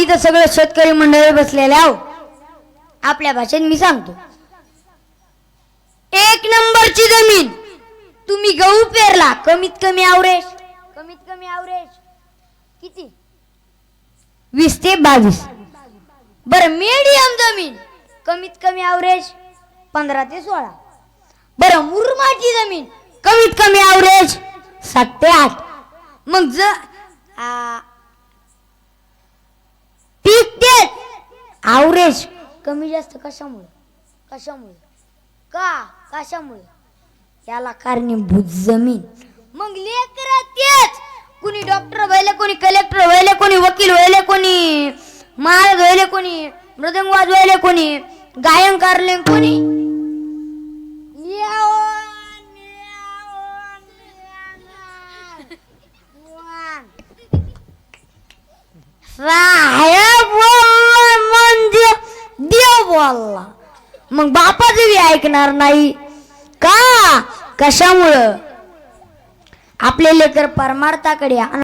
इथं सगळे शेतकरी मंडळी बसलेले आहो. आपल्या भाषेत मी सांगतो. 1 नंबरची जमीन तुम्ही गहू पेरला, कमीत कमी ॲव्हरेज किती? 20 ते 22. बरं मीडियम जमीन कमीत कमी ॲव्हरेज 15 ते 16. बरं मुरमाची जमीन कमीत कमी ॲव्हरेज 7 ते 8. मग पीक देत ॲव्हरेज कमी जास्त कशामुळे? याला कारणीभूत जमीन. मग लेकरं तेच, कोणी डॉक्टर व्हायले, कोणी कलेक्टर व्हायले, कोणी वकील व्हायले, कोणी महाराज व्हायले, कोणी मृदंग वाजवायले, कोणी गायन करले, कोणी म्हणजे देव बोलला. मग बापाचं बी ऐकणार नाही का? कशामुळं? आपले लेकर परमार्थाकडे